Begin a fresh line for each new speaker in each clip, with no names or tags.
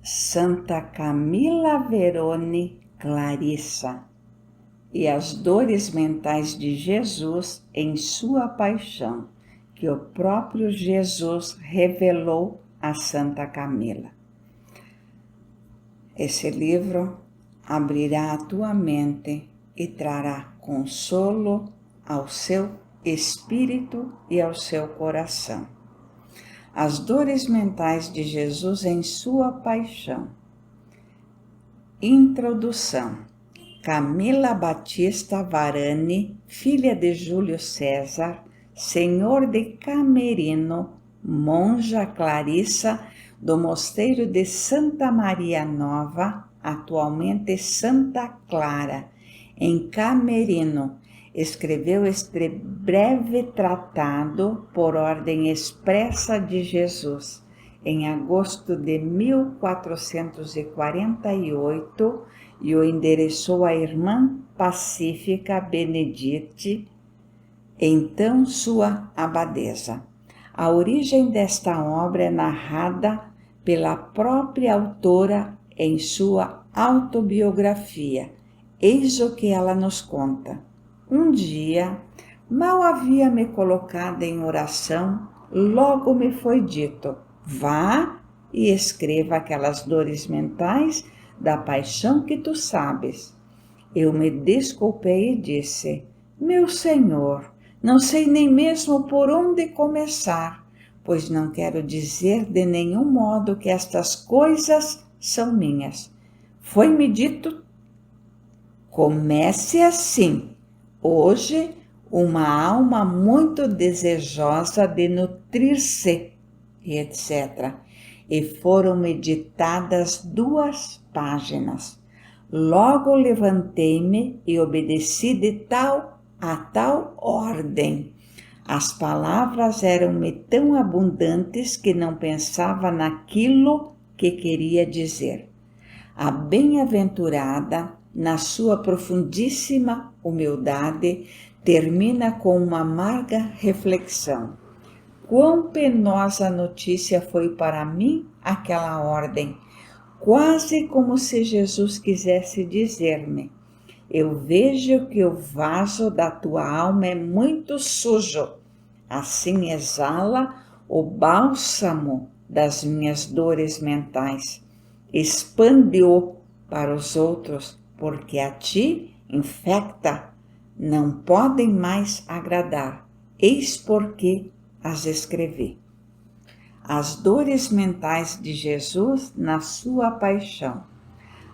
Santa Camila Verone Clarissa e as dores mentais de Jesus em sua paixão, que o próprio Jesus revelou a Santa Camila. Esse livro abrirá a tua mente e trará consolo ao seu espírito e ao seu coração. As dores mentais de Jesus em sua paixão. Introdução. Camila Batista Varani, filha de Júlio César, senhor de Camerino, monja Clarissa do mosteiro de Santa Maria Nova, atualmente Santa Clara, em Camerino, escreveu este breve tratado por ordem expressa de Jesus, em agosto de 1448, e o endereçou à irmã Pacífica Benedite, então sua abadesa. A origem desta obra é narrada pela própria autora em sua autobiografia. Eis o que ela nos conta. Um dia, mal havia me colocado em oração, logo me foi dito: vá e escreva aquelas dores mentais da paixão que tu sabes. Eu me desculpei e disse: meu Senhor, não sei nem mesmo por onde começar, pois não quero dizer de nenhum modo que estas coisas são minhas. Foi-me dito: comece assim. Hoje, uma alma muito desejosa de nutrir-se, etc. E foram meditadas 2 páginas. Logo levantei-me e obedeci de tal a tal ordem. As palavras eram-me tão abundantes que não pensava naquilo que queria dizer. A bem-aventurada, na sua profundíssima humildade, termina com uma amarga reflexão. Quão penosa notícia foi para mim aquela ordem, quase como se Jesus quisesse dizer-me: eu vejo que o vaso da tua alma é muito sujo, assim exala o bálsamo das minhas dores mentais. Expande-o para os outros, porque a ti infecta, não podem mais agradar. Eis porque as escrevi. As dores mentais de Jesus na sua paixão.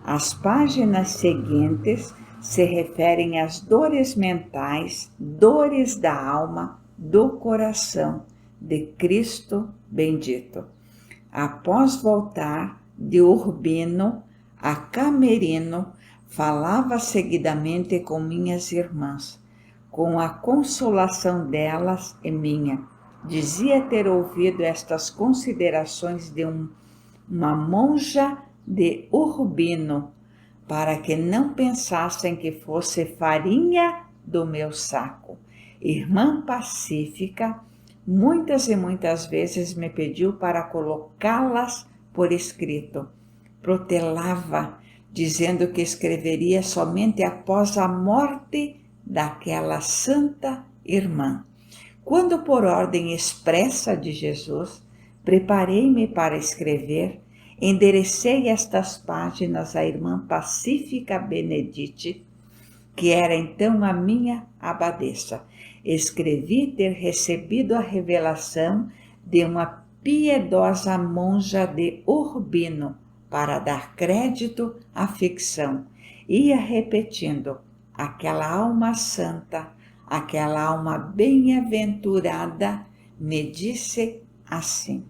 As páginas seguintes se referem às dores mentais, dores da alma, do coração de Cristo bendito. Após voltar de Urbino a Camerino, falava seguidamente com minhas irmãs, com a consolação delas e minha. Dizia ter ouvido estas considerações de uma monja de Urbino, para que não pensassem que fosse farinha do meu saco. Irmã Pacífica muitas e muitas vezes me pediu para colocá-las por escrito. Protelava, dizendo que escreveria somente após a morte daquela santa irmã. Quando, por ordem expressa de Jesus, preparei-me para escrever, enderecei estas páginas à irmã Pacífica Benedite, que era então a minha abadesa. Escrevi ter recebido a revelação de uma piedosa monja de Urbino, para dar crédito à ficção. Ia repetindo: aquela alma santa, aquela alma bem-aventurada me disse assim.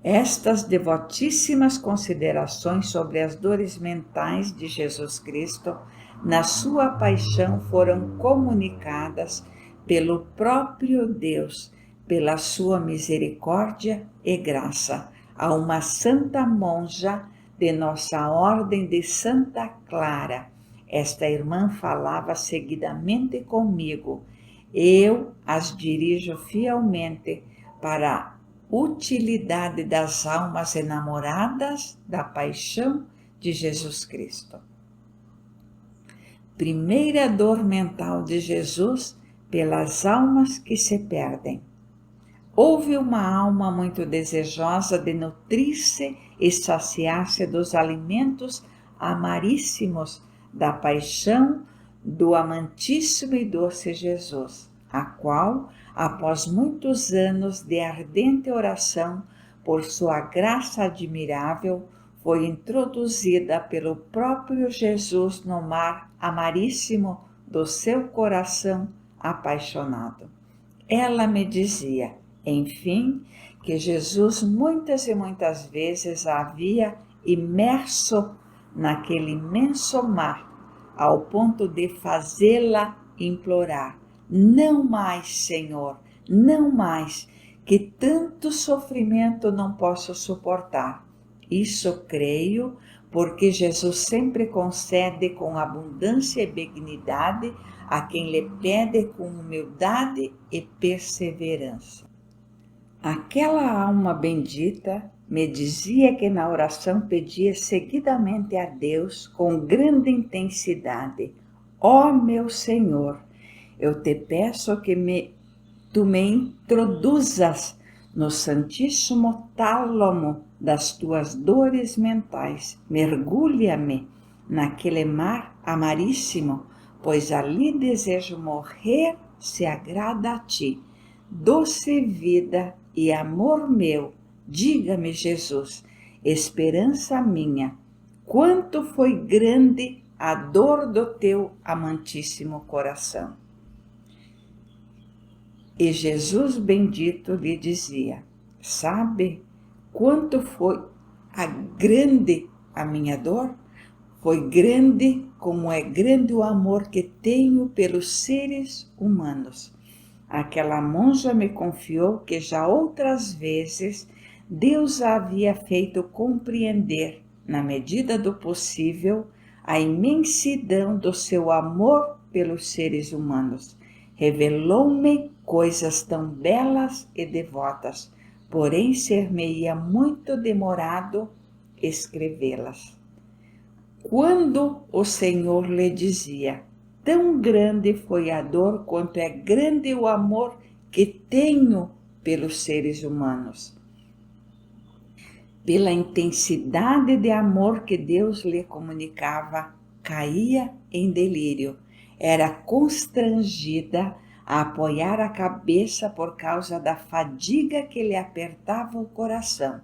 Estas devotíssimas considerações sobre as dores mentais de Jesus Cristo na sua paixão foram comunicadas pelo próprio Deus, pela sua misericórdia e graça, a uma santa monja de nossa ordem de Santa Clara. Esta irmã falava seguidamente comigo. Eu as dirijo fielmente para utilidade das almas enamoradas da paixão de Jesus Cristo. Primeira dor mental de Jesus pelas almas que se perdem. Houve uma alma muito desejosa de nutrir-se e saciar-se dos alimentos amaríssimos da paixão do amantíssimo e doce Jesus, a qual, após muitos anos de ardente oração por sua graça admirável, foi introduzida pelo próprio Jesus no mar amaríssimo do seu coração apaixonado. Ela me dizia, enfim, que Jesus muitas e muitas vezes a havia imerso naquele imenso mar, ao ponto de fazê-la implorar: não mais, Senhor, não mais, que tanto sofrimento não posso suportar. Isso creio, porque Jesus sempre concede com abundância e benignidade a quem lhe pede com humildade e perseverança. Aquela alma bendita me dizia que na oração pedia seguidamente a Deus com grande intensidade: ó meu Senhor, eu te peço que tu me introduzas no santíssimo tálamo das tuas dores mentais. Mergulha-me naquele mar amaríssimo, pois ali desejo morrer se agrada a ti. Doce vida e amor meu, diga-me, Jesus, esperança minha, quanto foi grande a dor do teu amantíssimo coração. E Jesus bendito lhe dizia: sabe quanto foi grande a minha dor? Foi grande como é grande o amor que tenho pelos seres humanos. Aquela monja me confiou que já outras vezes Deus a havia feito compreender, na medida do possível, a imensidão do seu amor pelos seres humanos. Revelou-me coisas tão belas e devotas, porém ser-me-ia muito demorado escrevê-las. Quando o Senhor lhe dizia: tão grande foi a dor quanto é grande o amor que tenho pelos seres humanos. Pela intensidade de amor que Deus lhe comunicava, caía em delírio. Era constrangida a apoiar a cabeça por causa da fadiga que lhe apertava o coração.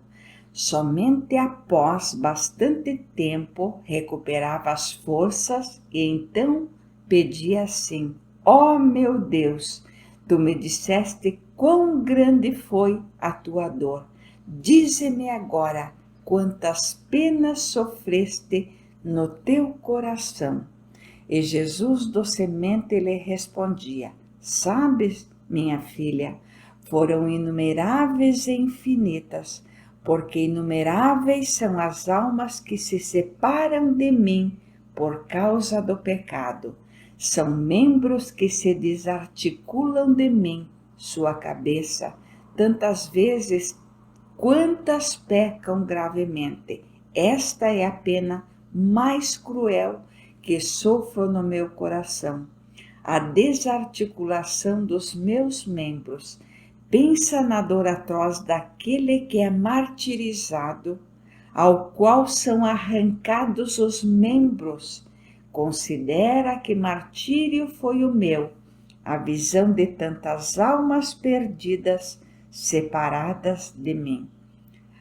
Somente após bastante tempo recuperava as forças e então pedia assim: ó meu Deus, tu me disseste quão grande foi a tua dor. Dize-me agora quantas penas sofreste no teu coração. E Jesus docemente lhe respondia: sabes, minha filha, foram inumeráveis e infinitas, porque inumeráveis são as almas que se separam de mim por causa do pecado. São membros que se desarticulam de mim, sua cabeça, tantas vezes quantas pecam gravemente. Esta é a pena mais cruel que sofro no meu coração, a desarticulação dos meus membros. Pensa na dor atroz daquele que é martirizado, ao qual são arrancados os membros. Considera que martírio foi o meu, a visão de tantas almas perdidas, separadas de mim.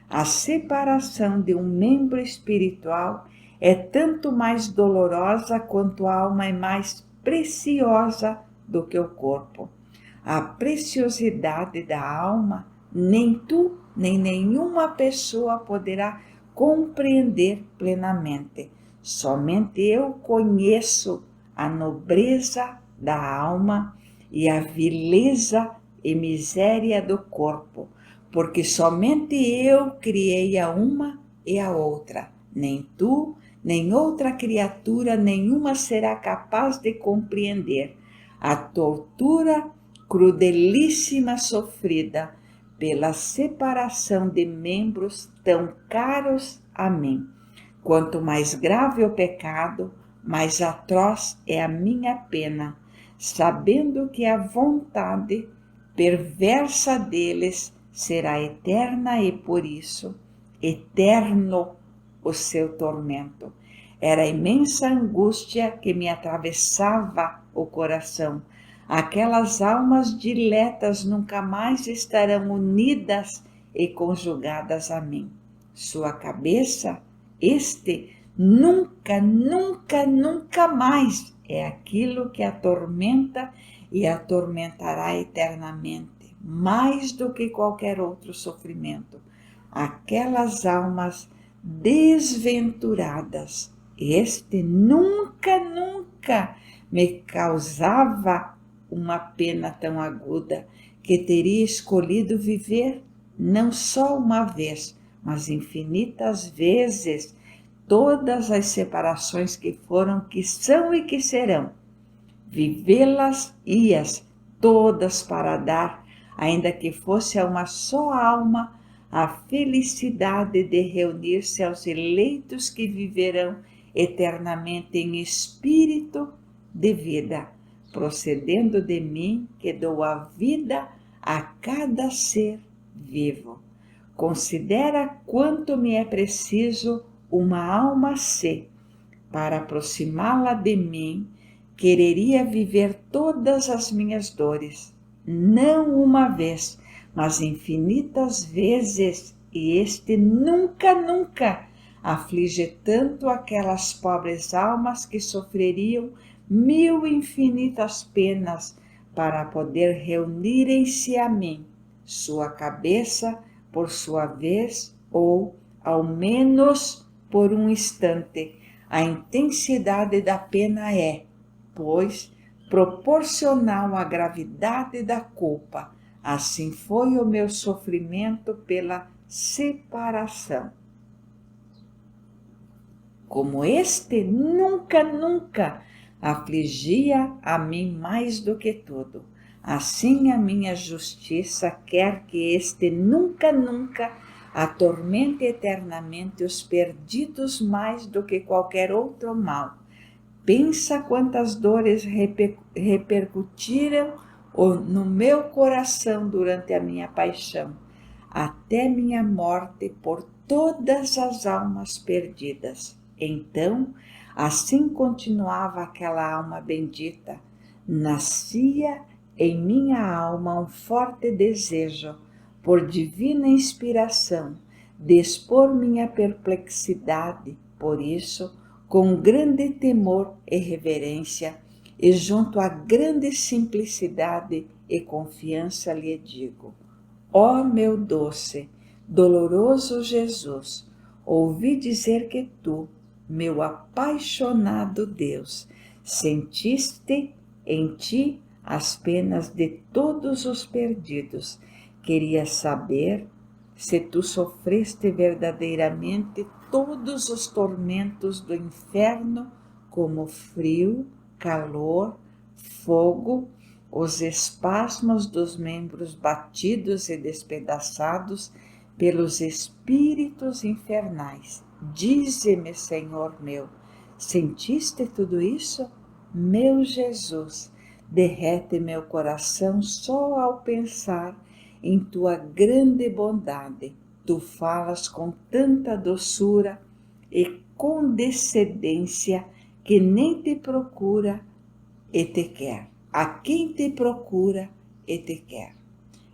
A separação de um membro espiritual é tanto mais dolorosa quanto a alma é mais preciosa do que o corpo. A preciosidade da alma nem tu, nem nenhuma pessoa poderá compreender plenamente. Somente eu conheço a nobreza da alma e a vileza e miséria do corpo, porque somente eu criei a uma e a outra. Nem tu, nem outra criatura nenhuma será capaz de compreender a tortura crudelíssima sofrida pela separação de membros tão caros a mim. Quanto mais grave o pecado, mais atroz é a minha pena, sabendo que a vontade perversa deles será eterna e por isso eterno o seu tormento. Era imensa angústia que me atravessava o coração. Aquelas almas diletas nunca mais estarão unidas e conjugadas a mim. Sua cabeça, nunca, nunca, nunca mais é aquilo que atormenta e atormentará eternamente, mais do que qualquer outro sofrimento. Aquelas almas desventuradas, nunca, nunca me causava uma pena tão aguda que teria escolhido viver não só uma vez, mas infinitas vezes, todas as separações que foram, que são e que serão. Vivê-las ias todas para dar, ainda que fosse a uma só alma, a felicidade de reunir-se aos eleitos que viverão eternamente em espírito de vida, procedendo de mim que dou a vida a cada ser vivo. Considera quanto me é preciso uma alma ser. Para aproximá-la de mim, quereria viver todas as minhas dores, não uma vez, mas infinitas vezes, e nunca, nunca aflige tanto aquelas pobres almas que sofreriam 1000 infinitas penas para poder reunirem-se a mim, sua cabeça por sua vez, ou, ao menos, por um instante. A intensidade da pena é, pois, proporcional à gravidade da culpa. Assim foi o meu sofrimento pela separação. Como nunca, nunca afligia a mim mais do que tudo, assim a minha justiça quer que nunca, nunca atormente eternamente os perdidos mais do que qualquer outro mal. Pensa quantas dores repercutiram no meu coração durante a minha paixão, até minha morte por todas as almas perdidas. Então, assim continuava aquela alma bendita, nascia em minha alma um forte desejo, por divina inspiração, de expor minha perplexidade. Por isso, com grande temor e reverência, e junto a grande simplicidade e confiança lhe digo: ó meu doce, doloroso Jesus, ouvi dizer que tu, meu apaixonado Deus, sentiste em ti as penas de todos os perdidos. Queria saber se tu sofreste verdadeiramente todos os tormentos do inferno, como frio, calor, fogo, os espasmos dos membros batidos e despedaçados pelos espíritos infernais. Dize-me, Senhor meu, sentiste tudo isso? Meu Jesus, derrete meu coração só ao pensar em tua grande bondade. Tu falas com tanta doçura e condescendência que nem te procura e te quer. A quem te procura e te quer.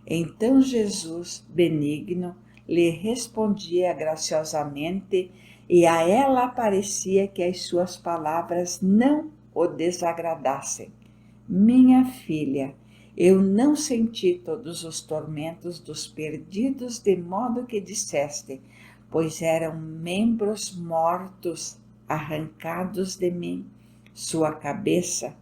Então Jesus, benigno, lhe respondia graciosamente, e a ela parecia que as suas palavras não o desagradassem. Minha filha, eu não senti todos os tormentos dos perdidos de modo que disseste, pois eram membros mortos arrancados de mim. Sua cabeça,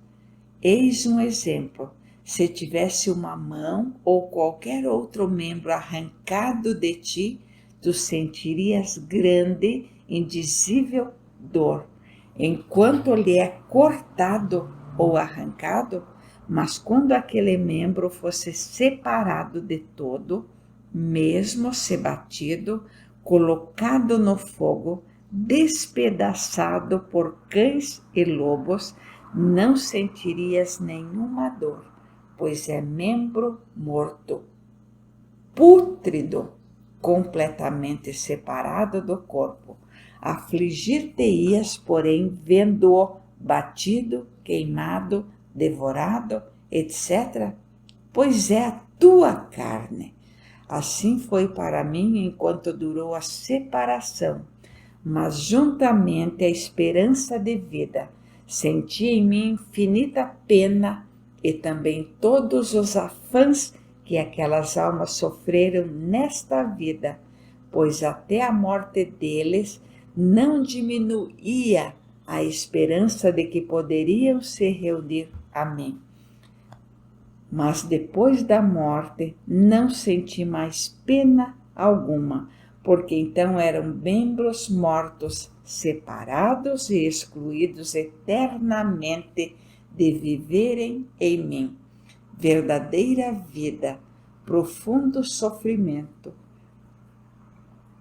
eis um exemplo. Se tivesse uma mão ou qualquer outro membro arrancado de ti, tu sentirias grande, indizível dor, enquanto lhe é cortado ou arrancado. Mas quando aquele membro fosse separado de todo, mesmo se batido, colocado no fogo, despedaçado por cães e lobos, não sentirias nenhuma dor, pois é membro morto, pútrido, completamente separado do corpo. Afligir-te-ias, porém, vendo-o batido, queimado, devorado, etc., pois é a tua carne. Assim foi para mim enquanto durou a separação, mas juntamente a esperança de vida, senti em mim infinita pena e também todos os afãs que aquelas almas sofreram nesta vida, pois até a morte deles não diminuía a esperança de que poderiam se reunir a mim. Mas depois da morte não senti mais pena alguma, porque então eram membros mortos, separados e excluídos eternamente de viverem em mim. Verdadeira vida, profundo sofrimento.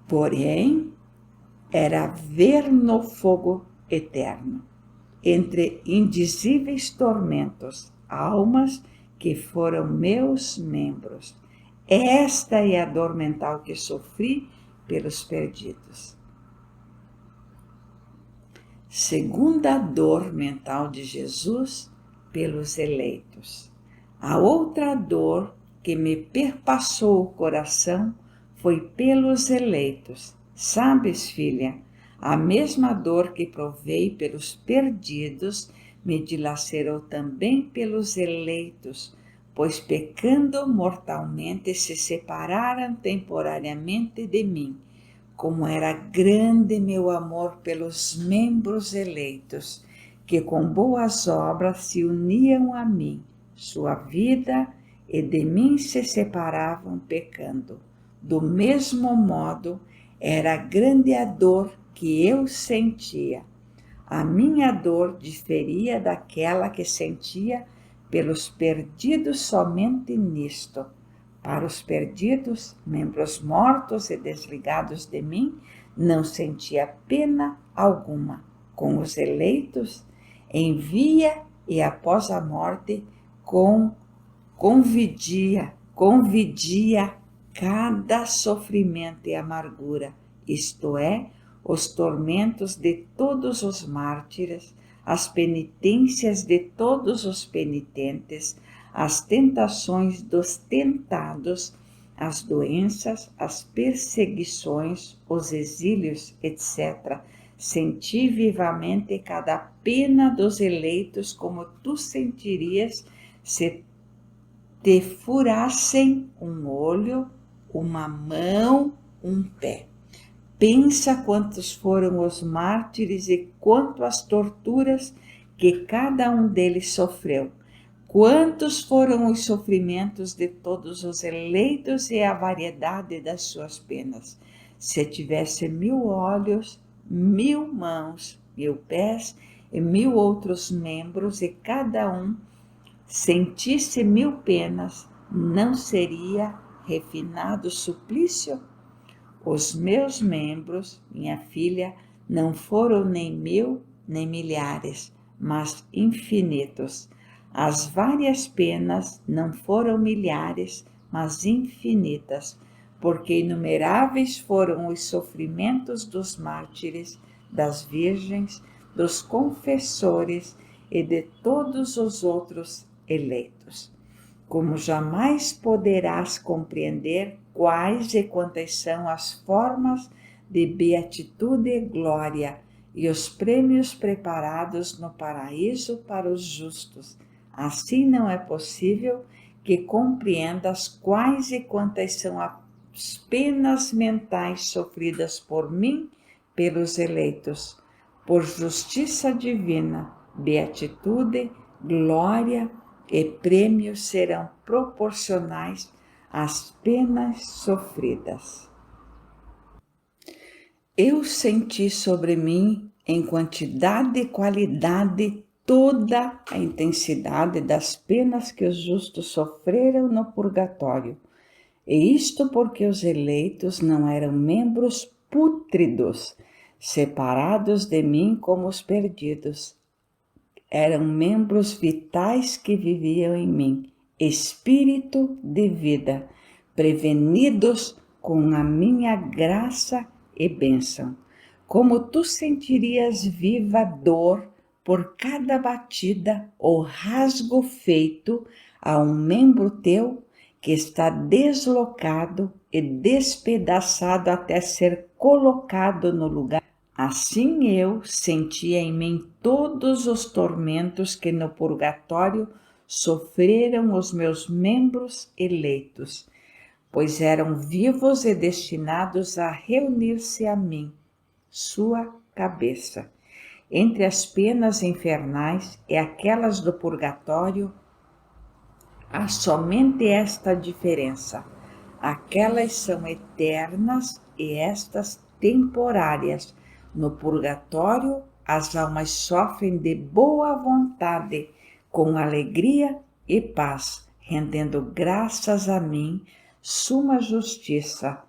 Porém, era ver no fogo eterno, entre indizíveis tormentos, almas que foram meus membros. Esta é a dor mental que sofri pelos perdidos. Segunda dor mental de Jesus pelos eleitos. A outra dor que me perpassou o coração foi pelos eleitos. Sabes, filha, a mesma dor que provei pelos perdidos me dilacerou também pelos eleitos, pois pecando mortalmente se separaram temporariamente de mim. Como era grande meu amor pelos membros eleitos, que com boas obras se uniam a mim, sua vida, e de mim se separavam pecando. Do mesmo modo, era grande a dor que eu sentia. A minha dor diferia daquela que sentia pelos perdidos somente nisto. Para os perdidos, membros mortos e desligados de mim, não sentia pena alguma. Com os eleitos, em vida e após a morte, convidia cada sofrimento e amargura, isto é, os tormentos de todos os mártires, as penitências de todos os penitentes, as tentações dos tentados, as doenças, as perseguições, os exílios, etc. Senti vivamente cada pena dos eleitos como tu sentirias se te furassem um olho, uma mão, um pé. Pensa quantos foram os mártires e quanto as torturas que cada um deles sofreu. Quantos foram os sofrimentos de todos os eleitos e a variedade das suas penas. Se tivesse 1000 olhos, 1000 mãos, 1000 pés e 1000 outros membros, e cada um sentisse 1000 penas, não seria refinado suplício? Os meus membros, minha filha, não foram nem 1000, nem milhares, mas infinitos. As várias penas não foram milhares, mas infinitas, porque inumeráveis foram os sofrimentos dos mártires, das virgens, dos confessores e de todos os outros eleitos. Como jamais poderás compreender quais e quantas são as formas de beatitude e glória e os prêmios preparados no paraíso para os justos. Assim não é possível que compreendas quais e quantas são as penas mentais sofridas por mim pelos eleitos. Por justiça divina, beatitude, glória e prêmios serão proporcionais às penas sofridas. Eu senti sobre mim, em quantidade e qualidade, toda a intensidade das penas que os justos sofreram no purgatório. E isto porque os eleitos não eram membros pútridos, separados de mim como os perdidos. Eram membros vitais que viviam em mim, espírito de vida, prevenidos com a minha graça e bênção. Como tu sentirias viva dor por cada batida ou rasgo feito a um membro teu que está deslocado e despedaçado até ser colocado no lugar. Assim eu sentia em mim todos os tormentos que no purgatório sofreram os meus membros eleitos, pois eram vivos e destinados a reunir-se a mim, sua cabeça. Entre as penas infernais e aquelas do purgatório, há somente esta diferença. Aquelas são eternas e estas temporárias. No purgatório, as almas sofrem de boa vontade, com alegria e paz, rendendo graças a mim, suma justiça.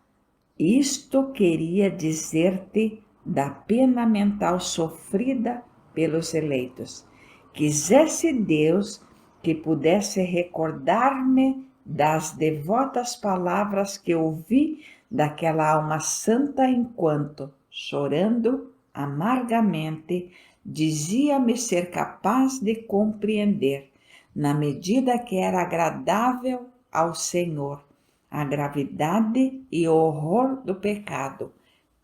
Isto queria dizer-te da pena mental sofrida pelos eleitos. Quisesse Deus que pudesse recordar-me das devotas palavras que ouvi daquela alma santa enquanto, chorando amargamente, dizia-me ser capaz de compreender, na medida que era agradável ao Senhor, a gravidade e o horror do pecado.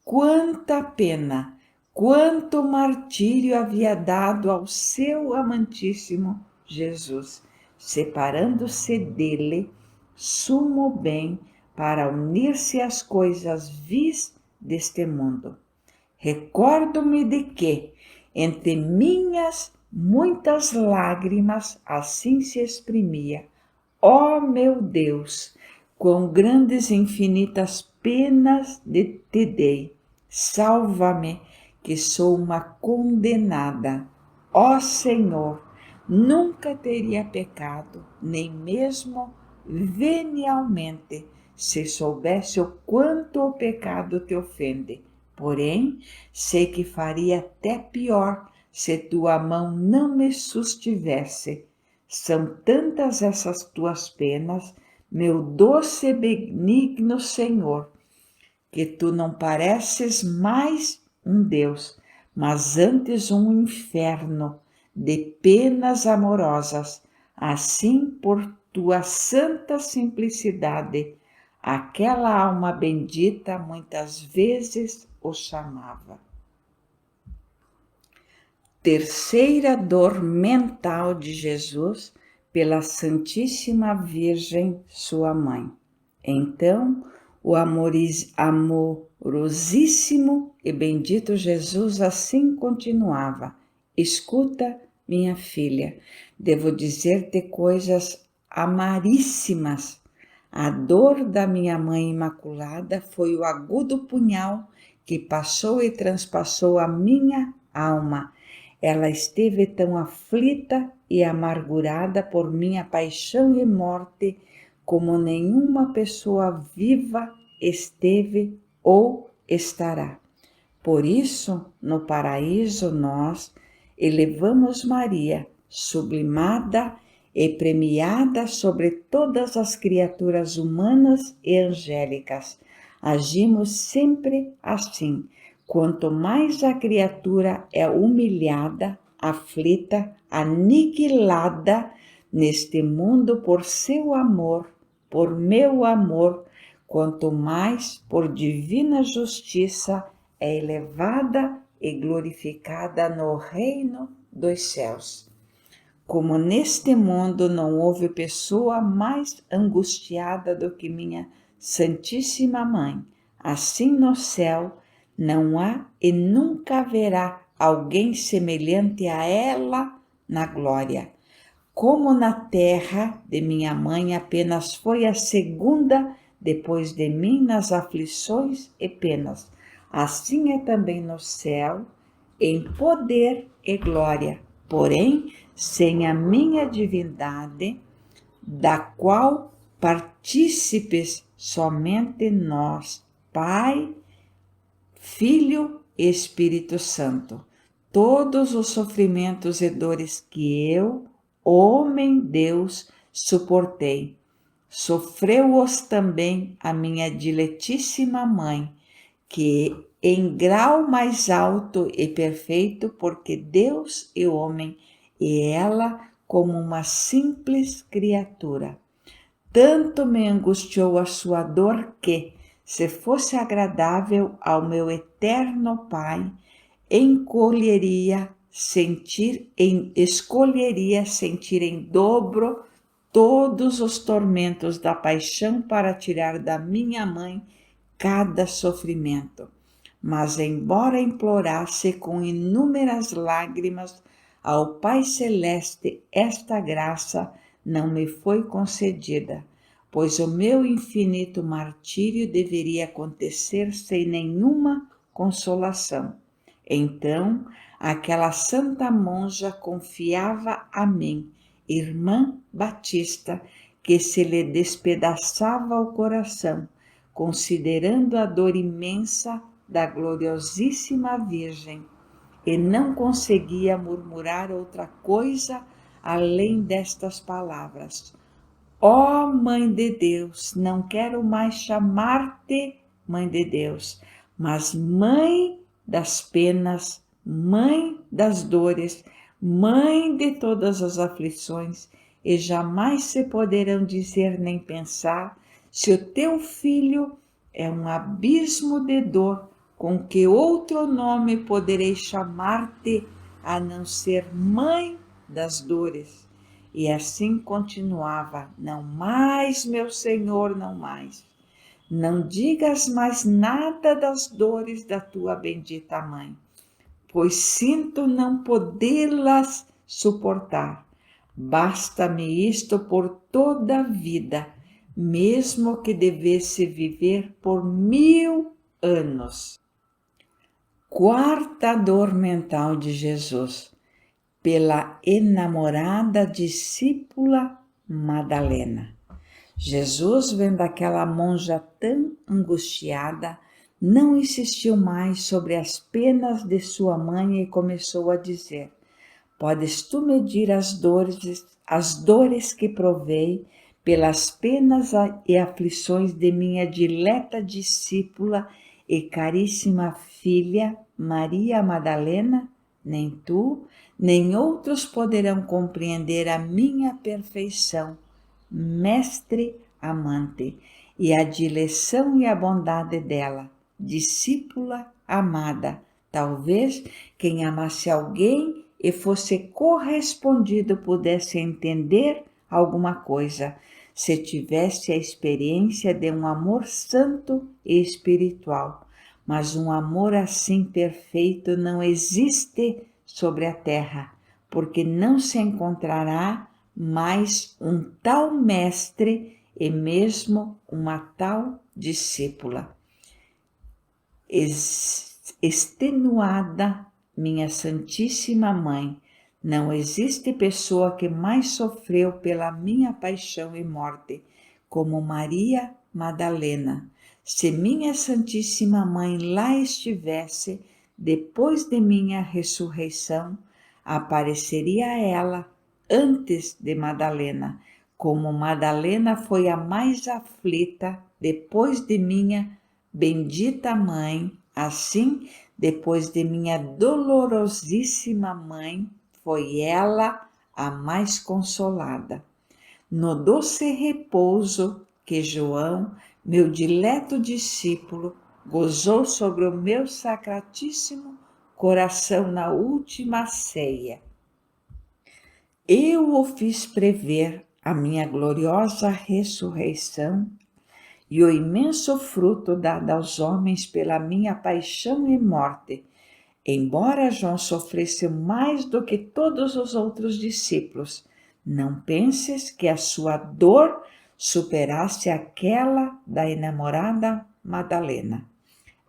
Quanta pena, quanto martírio havia dado ao seu amantíssimo Jesus, separando-se dele, sumo bem, para unir-se às coisas vis deste mundo. Recordo-me de que, entre minhas muitas lágrimas, assim se exprimia: ó meu Deus, quão grandes e infinitas penas te dei, salva-me, que sou uma condenada. Ó Senhor, nunca teria pecado, nem mesmo venialmente, se soubesse o quanto o pecado te ofende. Porém, sei que faria até pior se tua mão não me sustivesse. São tantas essas tuas penas, meu doce e benigno Senhor, que tu não pareces mais um Deus, mas antes um inferno de penas amorosas. Assim, por tua santa simplicidade, aquela alma bendita muitas vezes o chamava. Terceira dor mental de Jesus pela Santíssima Virgem, sua mãe. Então, o amorosíssimo e bendito Jesus assim continuava: escuta, minha filha, devo dizer-te coisas amaríssimas. A dor da minha mãe imaculada foi o agudo punhal que passou e transpassou a minha alma. Ela esteve tão aflita e amargurada por minha paixão e morte como nenhuma pessoa viva esteve ou estará. Por isso, no paraíso, nós elevamos Maria, sublimada e premiada sobre todas as criaturas humanas e angélicas. Agimos sempre assim. Quanto mais a criatura é humilhada, aflita, aniquilada neste mundo por seu amor, por meu amor, quanto mais por divina justiça é elevada e glorificada no reino dos céus. Como neste mundo não houve pessoa mais angustiada do que minha Santíssima Mãe, assim no céu não há e nunca haverá alguém semelhante a ela na glória. Como na terra de minha mãe apenas foi a segunda depois de mim nas aflições e penas, assim é também no céu, em poder e glória, porém sem a minha divindade, da qual partícipes somente nós, Pai, Filho e Espírito Santo. Todos os sofrimentos e dores que eu, homem Deus, suportei, sofreu-os também a minha diletíssima mãe, que em grau mais alto e perfeito, porque Deus é homem, e ela como uma simples criatura. Tanto me angustiou a sua dor que, se fosse agradável ao meu eterno Pai, escolheria sentir em dobro todos os tormentos da paixão para tirar da minha mãe cada sofrimento. Mas, embora implorasse com inúmeras lágrimas ao Pai Celeste, esta graça não me foi concedida, pois o meu infinito martírio deveria acontecer sem nenhuma consolação. Então, aquela santa monja confiava a mim, irmã Batista, que se lhe despedaçava o coração, considerando a dor imensa da gloriosíssima Virgem, e não conseguia murmurar outra coisa além destas palavras: ó Mãe de Deus, não quero mais chamar-te Mãe de Deus, mas Mãe das penas, Mãe das dores, Mãe de todas as aflições, e jamais se poderão dizer nem pensar se o teu filho é um abismo de dor, com que outro nome poderei chamar-te a não ser Mãe das dores. E assim continuava: não mais, meu Senhor, não mais. Não digas mais nada das dores da tua bendita mãe, pois sinto não podê-las suportar. Basta-me isto por toda a vida, mesmo que devesse viver por 1000 anos. Quarta dor mental de Jesus, pela enamorada discípula Madalena. Jesus, vendo aquela monja tão angustiada, não insistiu mais sobre as penas de sua mãe e começou a dizer: podes tu medir as dores que provei pelas penas e aflições de minha dileta discípula e caríssima filha Maria Madalena? Nem tu, nem outros poderão compreender a minha perfeição, mestre amante, e a dileção e a bondade dela, discípula amada. Talvez quem amasse alguém e fosse correspondido pudesse entender alguma coisa, se tivesse a experiência de um amor santo e espiritual. Mas um amor assim perfeito não existe sobre a terra, porque não se encontrará mais um tal mestre e mesmo uma tal discípula. Extenuada, minha Santíssima Mãe, não existe pessoa que mais sofreu pela minha paixão e morte como Maria Madalena. Se minha Santíssima Mãe lá estivesse, depois de minha ressurreição, apareceria ela antes de Madalena, como Madalena foi a mais aflita depois de minha bendita mãe, assim, depois de minha dolorosíssima mãe, foi ela a mais consolada. No doce repouso que João, meu dileto discípulo, gozou sobre o meu sacratíssimo coração na última ceia, eu o fiz prever a minha gloriosa ressurreição e o imenso fruto dado aos homens pela minha paixão e morte. Embora João sofresse mais do que todos os outros discípulos, não penses que a sua dor superasse aquela da enamorada Madalena.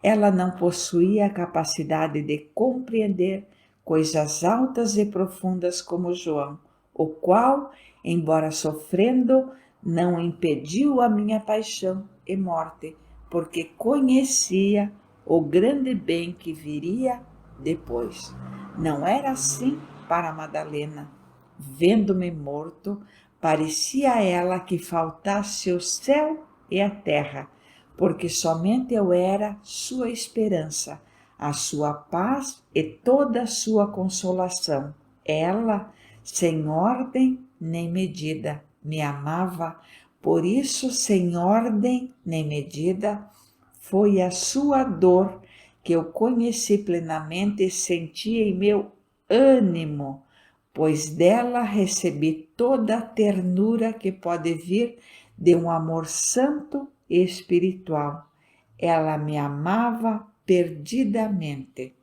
Ela não possuía a capacidade de compreender coisas altas e profundas como João, o qual, embora sofrendo, não impediu a minha paixão, e morte, porque conhecia o grande bem que viria depois. Não era assim para Madalena. Vendo-me morto, parecia a ela que faltasse o céu e a terra, porque somente eu era sua esperança, a sua paz e toda a sua consolação. Ela, sem ordem nem medida, me amava, por isso, sem ordem nem medida, foi a sua dor que eu conheci plenamente e senti em meu ânimo, pois dela recebi toda a ternura que pode vir de um amor santo e espiritual. Ela me amava perdidamente.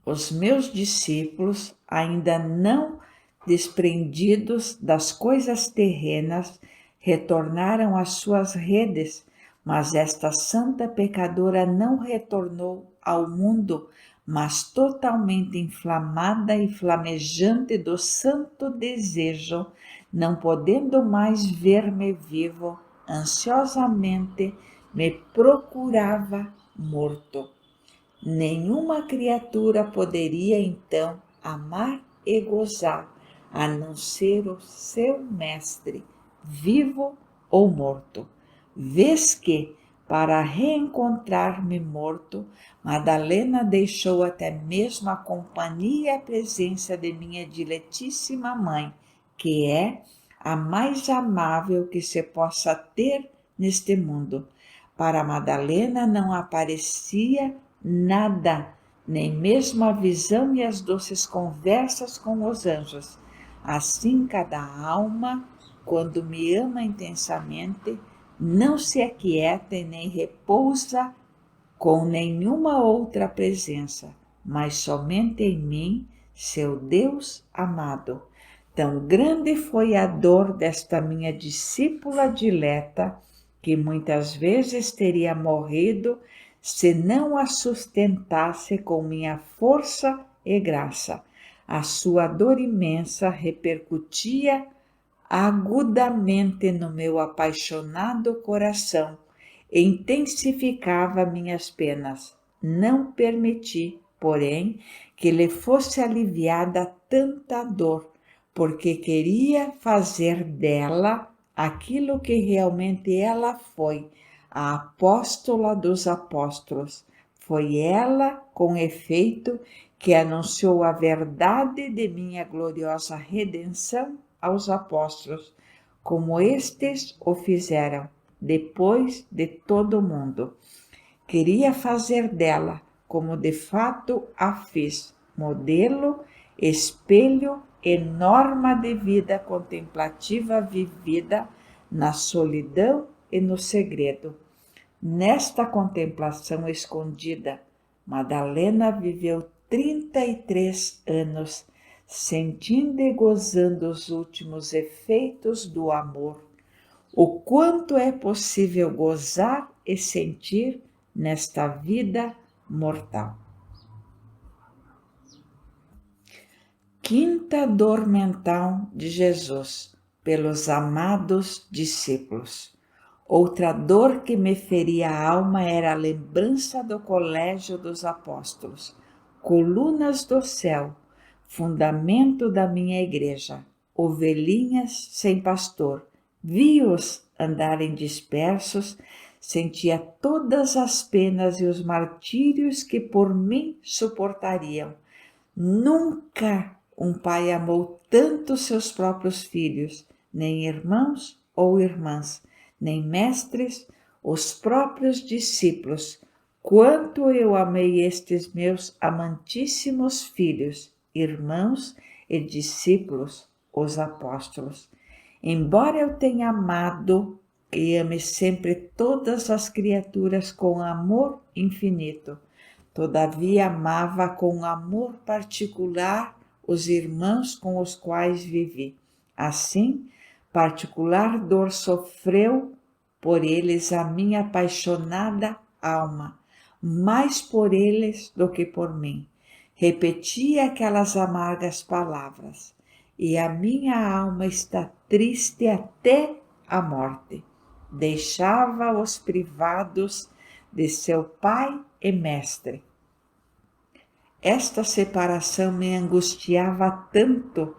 Os meus discípulos, ainda não desprendidos das coisas terrenas, retornaram às suas redes, mas esta santa pecadora não retornou ao mundo, mas totalmente inflamada e flamejante do santo desejo, não podendo mais ver-me vivo, ansiosamente me procurava morto. Nenhuma criatura poderia então amar e gozar, a não ser o seu mestre, vivo ou morto. Vês que, para reencontrar-me morto, Madalena deixou até mesmo a companhia e a presença de minha diletíssima mãe, que é a mais amável que se possa ter neste mundo. Para Madalena não aparecia nada, nem mesmo a visão e as doces conversas com os anjos. Assim, cada alma, quando me ama intensamente, não se aquieta e nem repousa com nenhuma outra presença, mas somente em mim, seu Deus amado. Tão grande foi a dor desta minha discípula dileta, que muitas vezes teria morrido se não a sustentasse com minha força e graça. A sua dor imensa repercutia agudamente no meu apaixonado coração, e intensificava minhas penas. Não permiti, porém, que lhe fosse aliviada tanta dor, porque queria fazer dela aquilo que realmente ela foi, a apóstola dos apóstolos. Foi ela, com efeito, que anunciou a verdade de minha gloriosa redenção aos apóstolos, como estes o fizeram depois de todo o mundo. Queria fazer dela, como de fato a fiz, modelo, espelho e norma de vida contemplativa vivida na solidão e no segredo. Nesta contemplação escondida, Madalena viveu 33 anos, sentindo e gozando os últimos efeitos do amor. O quanto é possível gozar e sentir nesta vida mortal. Quinta dor mental de Jesus pelos amados discípulos. Outra dor que me feria a alma era a lembrança do colégio dos apóstolos, colunas do céu, fundamento da minha igreja, ovelhinhas sem pastor. Vi-os andarem dispersos, sentia todas as penas e os martírios que por mim suportariam. Nunca um pai amou tanto seus próprios filhos, nem irmãos ou irmãs, nem mestres, os próprios discípulos, quanto eu amei estes meus amantíssimos filhos, irmãos e discípulos, os apóstolos. Embora eu tenha amado e ame sempre todas as criaturas com amor infinito, todavia amava com amor particular os irmãos com os quais vivi. Assim, particular dor sofreu por eles a minha apaixonada alma, mais por eles do que por mim. Repetia aquelas amargas palavras: e a minha alma está triste até a morte. deixava-os privados de seu pai e mestre. Esta separação me angustiava tanto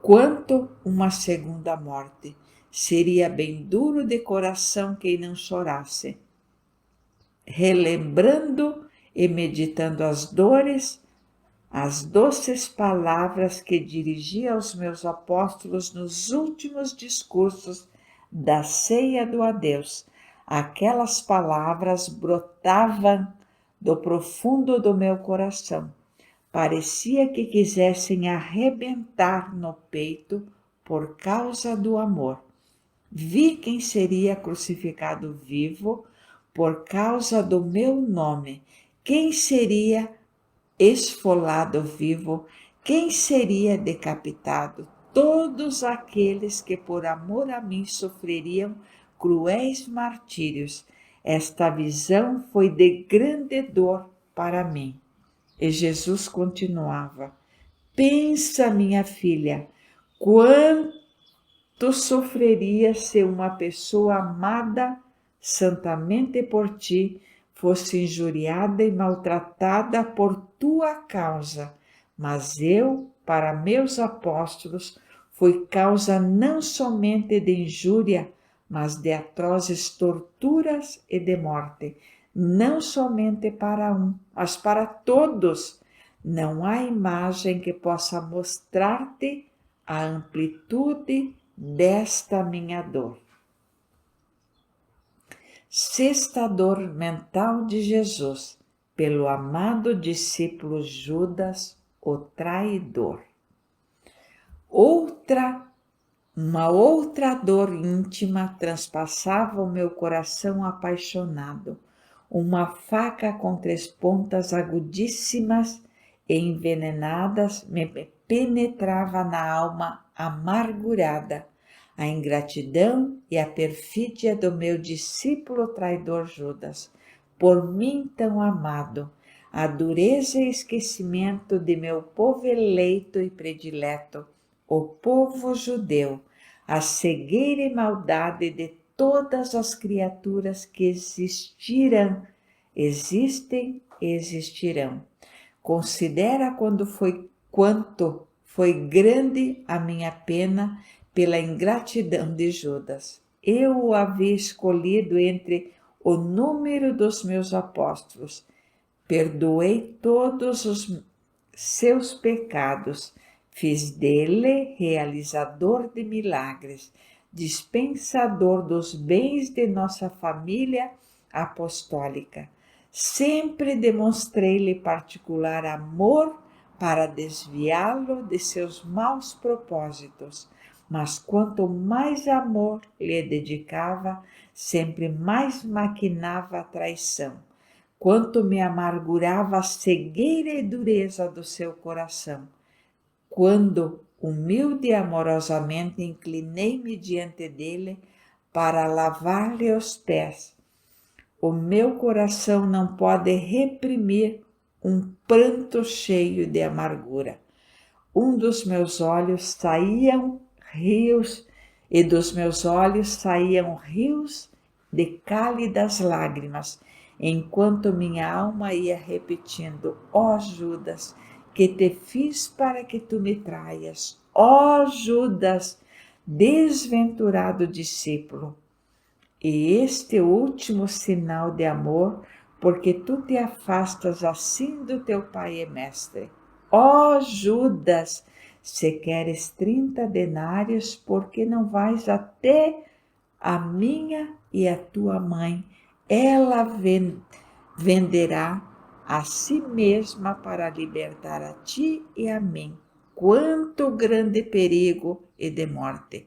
quanto uma segunda morte. Seria bem duro de coração quem não chorasse. Relembrando e meditando as dores, as doces palavras que dirigi aos meus apóstolos nos últimos discursos da ceia do adeus, aquelas palavras brotavam do profundo do meu coração. Parecia que quisessem arrebentar no peito por causa do amor. Vi quem seria crucificado vivo por causa do meu nome, quem seria esfolado vivo, quem seria decapitado, todos aqueles que por amor a mim sofreriam cruéis martírios. Esta visão foi de grande dor para mim. E Jesus continuava: pensa, minha filha, quanto sofreria se uma pessoa amada santamente por ti fosse injuriada e maltratada por tua causa. Mas eu, para meus apóstolos, fui causa não somente de injúria, mas de atrozes torturas e de morte. Não somente para um, mas para todos. Não há imagem que possa mostrar-te a amplitude desta minha dor. Sexta dor mental de Jesus, pelo amado discípulo Judas, o traidor. Uma outra dor íntima transpassava o meu coração apaixonado. Uma faca com 3 pontas agudíssimas e envenenadas me penetrava na alma amargurada. A ingratidão e a perfídia do meu discípulo traidor Judas, por mim tão amado, a dureza e esquecimento de meu povo eleito e predileto, o povo judeu, a cegueira e maldade de todas as criaturas que existem e existirão. Considera quanto foi grande a minha pena pela ingratidão de Judas. Eu o havia escolhido entre o número dos meus apóstolos. Perdoei todos os seus pecados. Fiz dele realizador de milagres, dispensador dos bens de nossa família apostólica. Sempre demonstrei-lhe particular amor para desviá-lo de seus maus propósitos. Mas quanto mais amor lhe dedicava, sempre mais maquinava a traição. Quanto me amargurava a cegueira e dureza do seu coração. Quando, humilde e amorosamente, inclinei-me diante dele para lavar-lhe os pés, o meu coração não pode reprimir um pranto cheio de amargura. Dos meus olhos saíam rios de cálidas lágrimas, enquanto minha alma ia repetindo: ó Judas, que te fiz para que tu me traias? Ó Judas, desventurado discípulo! E este último sinal de amor, porque tu te afastas assim do teu pai e mestre. Ó Judas, se queres 30 denários, por que não vais até a minha e a tua mãe? Ela venderá a si mesma para libertar a ti e a mim. Quanto grande perigo e de morte!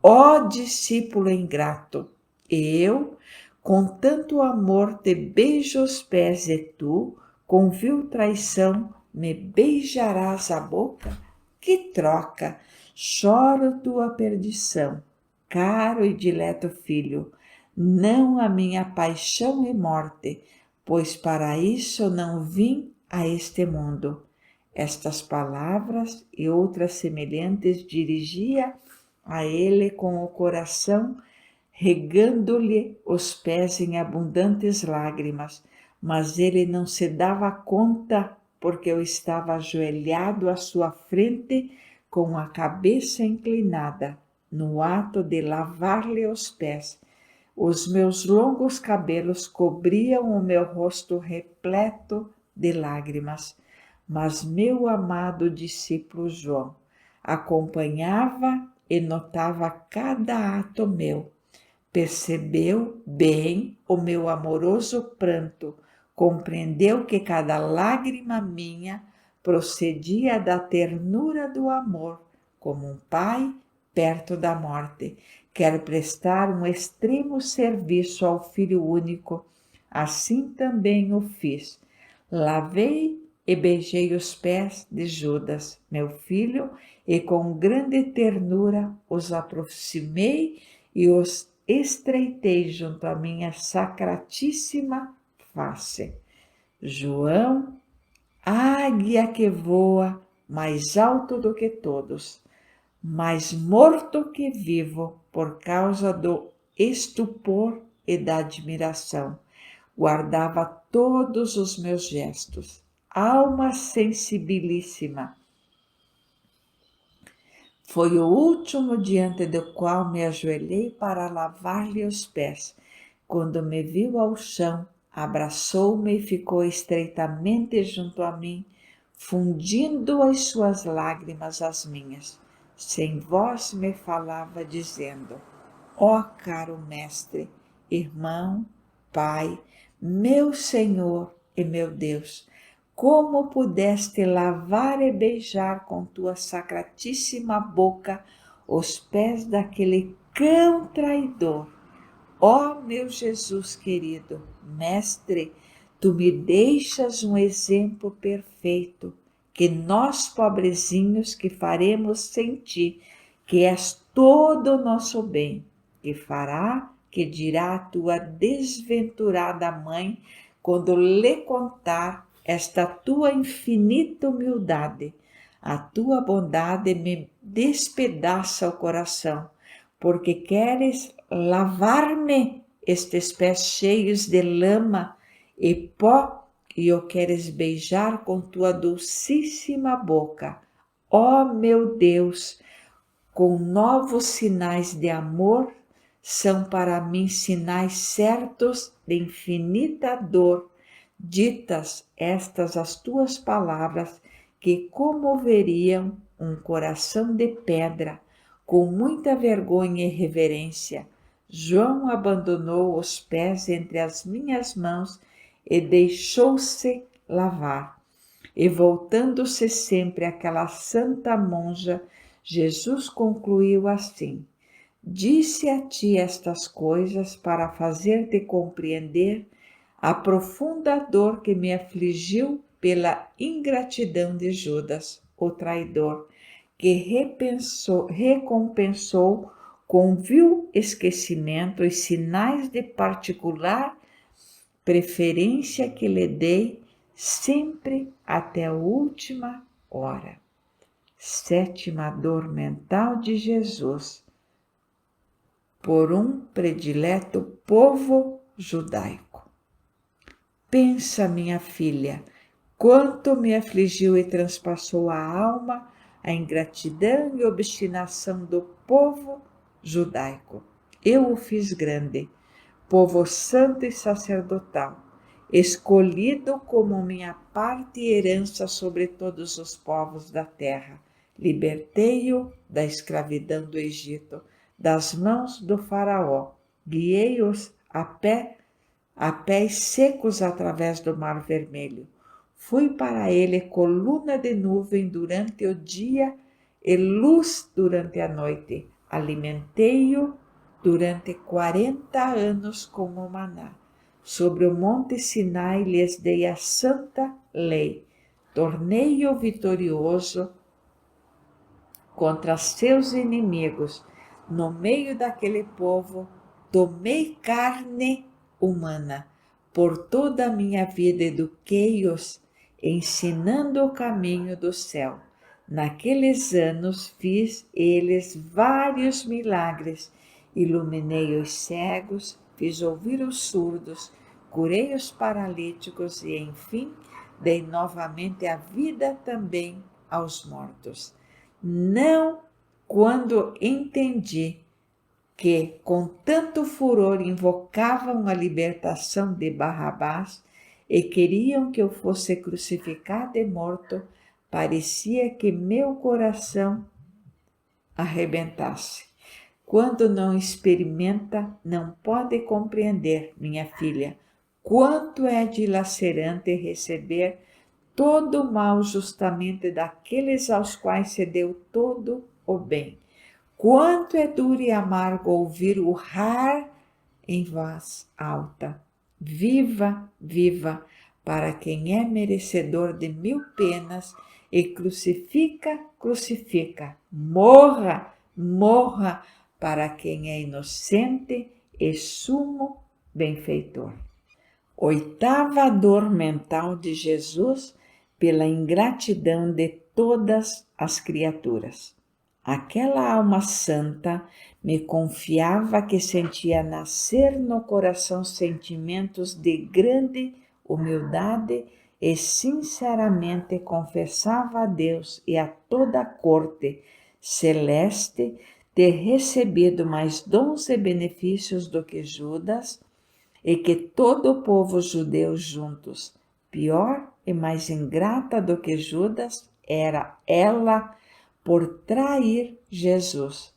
Ó discípulo ingrato! Eu, com tanto amor, te beijo os pés e tu, com vil traição, me beijarás a boca? Que troca! Choro tua perdição, caro e dileto filho, não a minha paixão e morte, pois para isso não vim a este mundo. Estas palavras e outras semelhantes dirigia a ele com o coração regando-lhe os pés em abundantes lágrimas, mas ele não se dava conta porque eu estava ajoelhado à sua frente com a cabeça inclinada, no ato de lavar-lhe os pés. Os meus longos cabelos cobriam o meu rosto repleto de lágrimas, mas meu amado discípulo João acompanhava e notava cada ato meu. Percebeu bem o meu amoroso pranto, compreendeu que cada lágrima minha procedia da ternura do amor, como um pai perto da morte quer prestar um extremo serviço ao filho único. Assim também o fiz. Lavei e beijei os pés de Judas, meu filho, e com grande ternura os aproximei e os estreitei junto à minha sacratíssima face. João, águia que voa mais alto do que todos, mais morto que vivo por causa do estupor e da admiração, guardava todos os meus gestos. Alma sensibilíssima, foi o último diante do qual me ajoelhei para lavar-lhe os pés. Quando me viu ao chão, abraçou-me e ficou estreitamente junto a mim, fundindo as suas lágrimas às minhas. Sem voz me falava, dizendo: ó caro mestre, irmão, pai, meu Senhor e meu Deus, como pudeste lavar e beijar com tua sacratíssima boca os pés daquele cão traidor? Ó meu Jesus querido, mestre, tu me deixas um exemplo perfeito, que nós pobrezinhos que faremos sentir que és todo o nosso bem, que dirá a tua desventurada mãe quando lhe contar esta tua infinita humildade. A tua bondade me despedaça o coração, porque queres lavar-me estes pés cheios de lama e pó e o queres beijar com tua dulcíssima boca. Ó meu Deus, com novos sinais de amor, são para mim sinais certos de infinita dor, ditas estas as tuas palavras que comoveriam um coração de pedra. Com muita vergonha e reverência, João abandonou os pés entre as minhas mãos e deixou-se lavar. E voltando-se sempre àquela santa monja, Jesus concluiu assim: disse a ti estas coisas para fazer-te compreender a profunda dor que me afligiu pela ingratidão de Judas, o traidor, que recompensou com vil esquecimento os sinais de particular preferência que lhe dei sempre até a última hora. Sétima dor mental de Jesus por um predileto povo judaico. Pensa, minha filha, quanto me afligiu e transpassou a alma a ingratidão e obstinação do povo judaico. Eu o fiz grande, povo santo e sacerdotal, escolhido como minha parte e herança sobre todos os povos da terra. Libertei-o da escravidão do Egito, das mãos do faraó, guiei-os a pés secos através do Mar Vermelho. Fui para ele coluna de nuvem durante o dia e luz durante a noite. Alimentei-o durante 40 anos com o maná. Sobre o monte Sinai lhes dei a santa lei. Tornei-o vitorioso contra seus inimigos. No meio daquele povo, tomei carne humana. Por toda a minha vida eduquei-os, ensinando o caminho do céu. Naqueles anos fiz eles vários milagres Iluminei os cegos, fiz ouvir os surdos, curei os paralíticos e, enfim, dei novamente a vida também aos mortos. Não quando entendi que, com tanto furor, invocavam a libertação de Barrabás e queriam que eu fosse crucificado e morto, parecia que meu coração arrebentasse. Quando não experimenta, não pode compreender, minha filha, quanto é dilacerante receber todo o mal justamente daqueles aos quais se deu todo o bem. Quanto é duro e amargo ouvir urrar em voz alta: viva, viva, para quem é merecedor de 1000 penas e crucifica, crucifica, morra, morra, para quem é inocente e sumo benfeitor. Oitava dor mental de Jesus pela ingratidão de todas as criaturas. Aquela alma santa me confiava que sentia nascer no coração sentimentos de grande humildade e sinceramente confessava a Deus e a toda a corte celeste ter recebido mais dons e benefícios do que Judas e que todo o povo judeu juntos. Pior e mais ingrata do que Judas era ela por trair Jesus,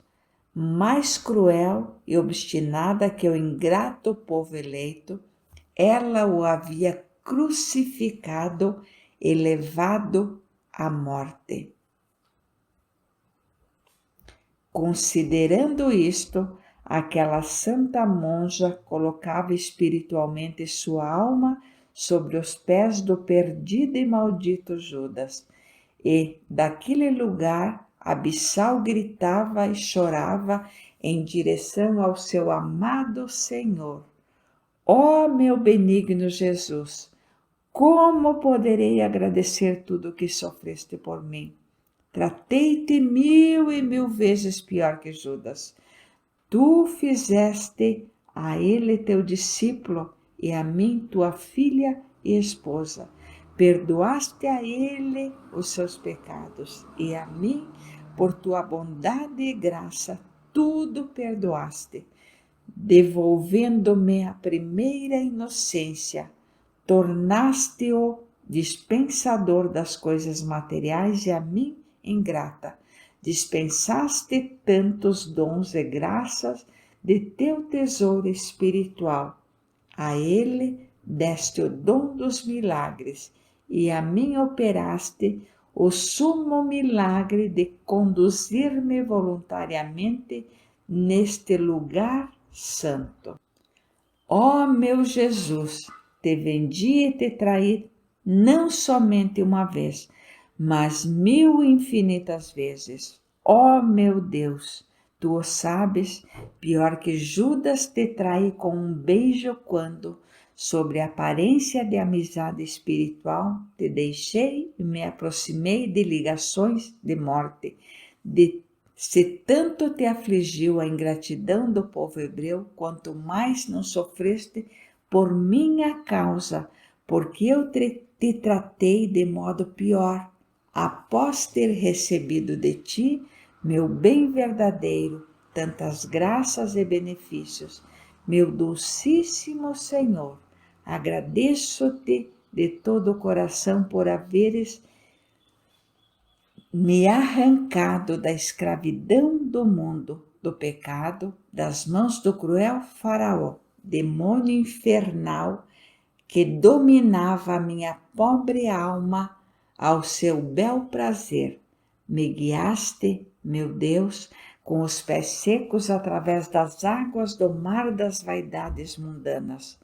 mais cruel e obstinada que o ingrato povo eleito, ela o havia crucificado e levado à morte. Considerando isto, aquela santa monja colocava espiritualmente sua alma sobre os pés do perdido e maldito Judas, e daquele lugar abissal gritava e chorava em direção ao seu amado Senhor: ó meu benigno Jesus, como poderei agradecer tudo o que sofreste por mim? Tratei-te 1000 e 1000 vezes pior que Judas. Tu fizeste a ele teu discípulo e a mim tua filha e esposa. Perdoaste a ele os seus pecados e a mim, por tua bondade e graça, tudo perdoaste, devolvendo-me a primeira inocência. Tornaste-o dispensador das coisas materiais e a mim ingrata. Dispensaste tantos dons e graças de teu tesouro espiritual. A ele deste o dom dos milagres e a mim operaste o sumo milagre de conduzir-me voluntariamente neste lugar santo. Ó meu Jesus, te vendi e te traí não somente uma vez, mas 1000 infinitas vezes. Ó meu Deus, tu o sabes, pior que Judas te traí com um beijo quando, sobre a aparência de amizade espiritual, te deixei e me aproximei de ligações de morte. Se tanto te afligiu a ingratidão do povo hebreu, quanto mais não sofreste por minha causa, porque eu te tratei de modo pior, após ter recebido de ti, meu bem verdadeiro, tantas graças e benefícios. Meu dulcíssimo Senhor, agradeço-te de todo o coração por haveres me arrancado da escravidão do mundo, do pecado, das mãos do cruel faraó, demônio infernal que dominava a minha pobre alma ao seu bel prazer. Me guiaste, meu Deus, com os pés secos através das águas do mar das vaidades mundanas.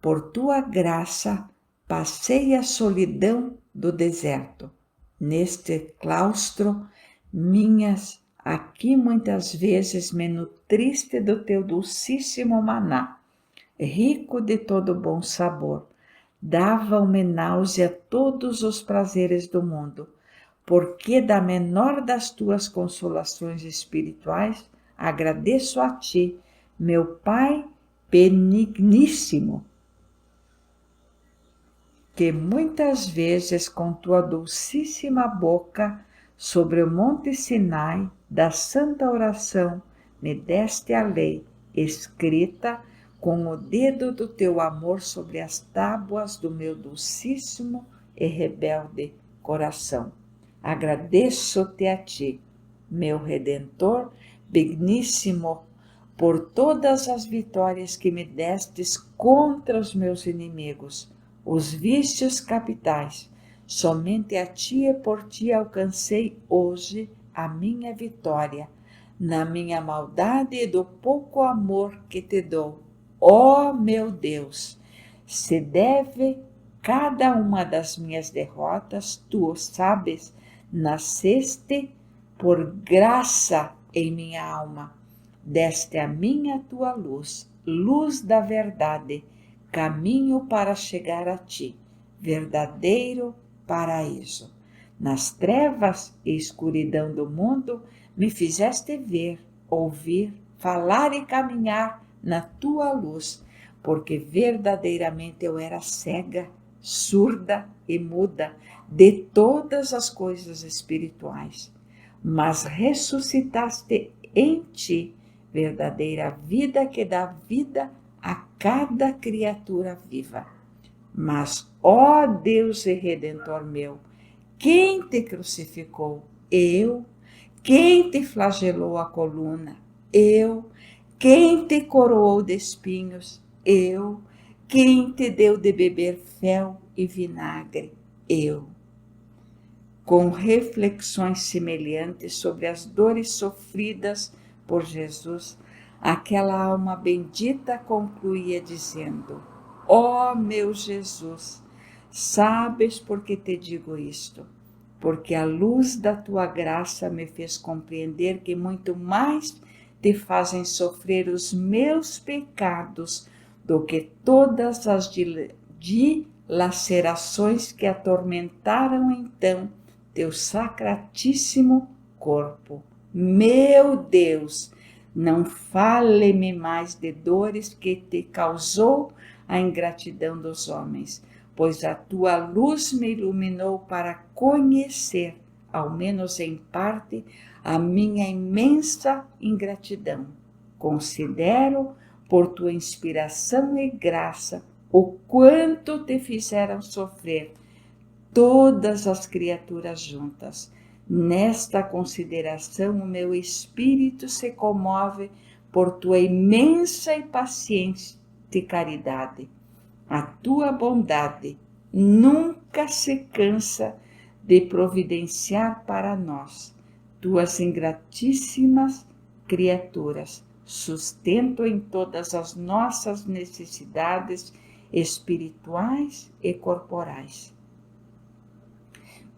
Por tua graça, passei a solidão do deserto. Neste claustro, aqui muitas vezes me nutriste do teu dulcíssimo maná, rico de todo bom sabor. Dava-me náusea todos os prazeres do mundo, porque da menor das tuas consolações espirituais agradeço a ti, meu Pai benigníssimo, que muitas vezes com tua dulcíssima boca sobre o monte Sinai da santa oração me deste a lei, escrita com o dedo do teu amor sobre as tábuas do meu dulcíssimo e rebelde coração. Agradeço-te a ti, meu Redentor benigníssimo, por todas as vitórias que me destes contra os meus inimigos, os vícios capitais. Somente a ti e por ti alcancei hoje a minha vitória, na minha maldade e do pouco amor que te dou. Ó meu Deus, se deve cada uma das minhas derrotas, tu o sabes, nasceste por graça em minha alma. Deste a minha tua luz, luz da verdade, caminho para chegar a ti, verdadeiro paraíso. Nas trevas e escuridão do mundo, me fizeste ver, ouvir, falar e caminhar na tua luz, porque verdadeiramente eu era cega, surda e muda de todas as coisas espirituais. Mas ressuscitaste em ti verdadeira vida que dá vida a cada criatura viva. Mas, ó Deus e Redentor meu, quem te crucificou? Eu. Quem te flagelou a coluna? Eu. Quem te coroou de espinhos? Eu. Quem te deu de beber fel e vinagre? Eu. Com reflexões semelhantes sobre as dores sofridas por Jesus, aquela alma bendita concluía dizendo: ó meu Jesus, sabes por que te digo isto? Porque a luz da tua graça me fez compreender que muito mais te fazem sofrer os meus pecados do que todas as dilacerações que atormentaram então teu sacratíssimo corpo. Meu Deus, não fale-me mais de dores que te causou a ingratidão dos homens, pois a tua luz me iluminou para conhecer, ao menos em parte, a minha imensa ingratidão. Considero, por tua inspiração e graça, o quanto te fizeram sofrer todas as criaturas juntas. Nesta consideração, o meu espírito se comove por tua imensa e paciente caridade. A tua bondade nunca se cansa de providenciar para nós, tuas ingratíssimas criaturas, sustento em todas as nossas necessidades espirituais e corporais.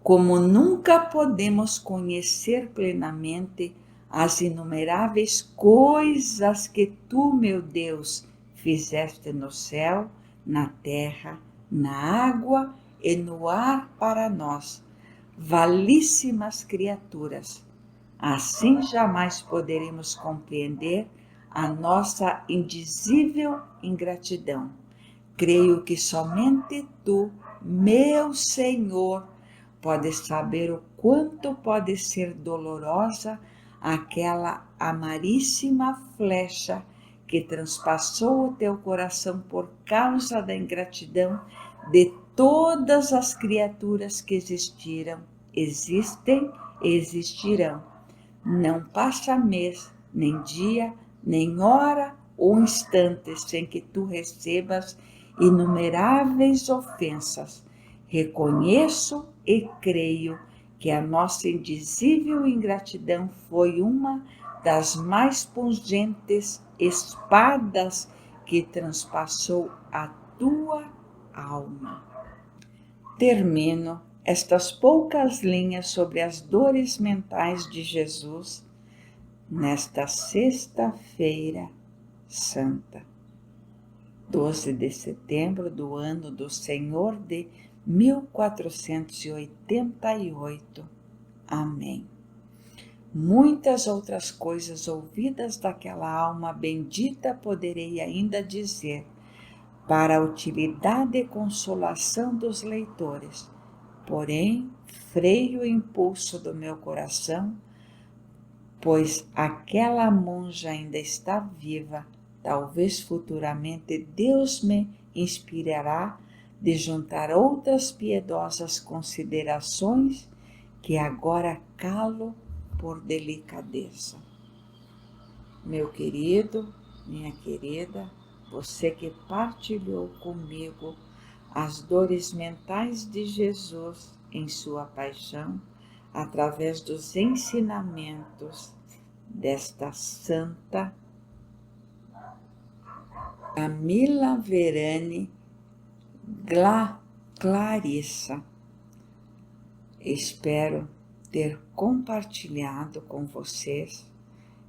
Como nunca podemos conhecer plenamente as inumeráveis coisas que tu, meu Deus, fizeste no céu, na terra, na água e no ar para nós, valíssimas criaturas. Assim jamais poderemos compreender a nossa indizível ingratidão. Creio que somente tu, meu Senhor, podes saber o quanto pode ser dolorosa aquela amaríssima flecha que transpassou o teu coração por causa da ingratidão de todas as criaturas que existiram, existem e existirão. Não passa mês, nem dia, nem hora ou instante sem que tu recebas inumeráveis ofensas. Reconheço e creio que a nossa indizível ingratidão foi uma das mais pungentes espadas que transpassou a tua alma. Termino estas poucas linhas sobre as dores mentais de Jesus nesta sexta-feira santa, 12 de setembro do ano do Senhor de 1488. Amém. Muitas outras coisas ouvidas daquela alma bendita poderei ainda dizer, para a utilidade e consolação dos leitores. Porém, freio o impulso do meu coração, pois aquela monja ainda está viva. Talvez futuramente Deus me inspirará de juntar outras piedosas considerações que agora calo por delicadeza. Meu querido, minha querida, você que partilhou comigo as dores mentais de Jesus em sua paixão, através dos ensinamentos desta santa Camila Verane Clarissa. Espero ter compartilhado com vocês,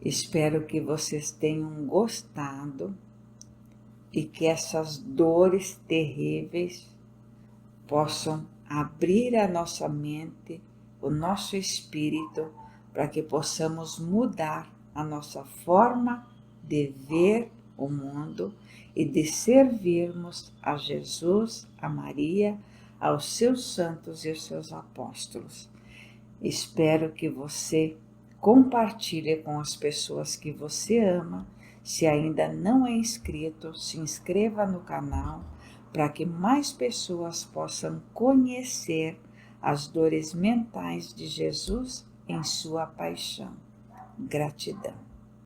espero que vocês tenham gostado e que essas dores terríveis possam abrir a nossa mente, o nosso espírito, para que possamos mudar a nossa forma de ver o mundo e de servirmos a Jesus, a Maria, aos seus santos e aos seus apóstolos. Espero que você compartilhe com as pessoas que você ama. Se ainda não é inscrito, se inscreva no canal para que mais pessoas possam conhecer as dores mentais de Jesus em sua paixão. Gratidão.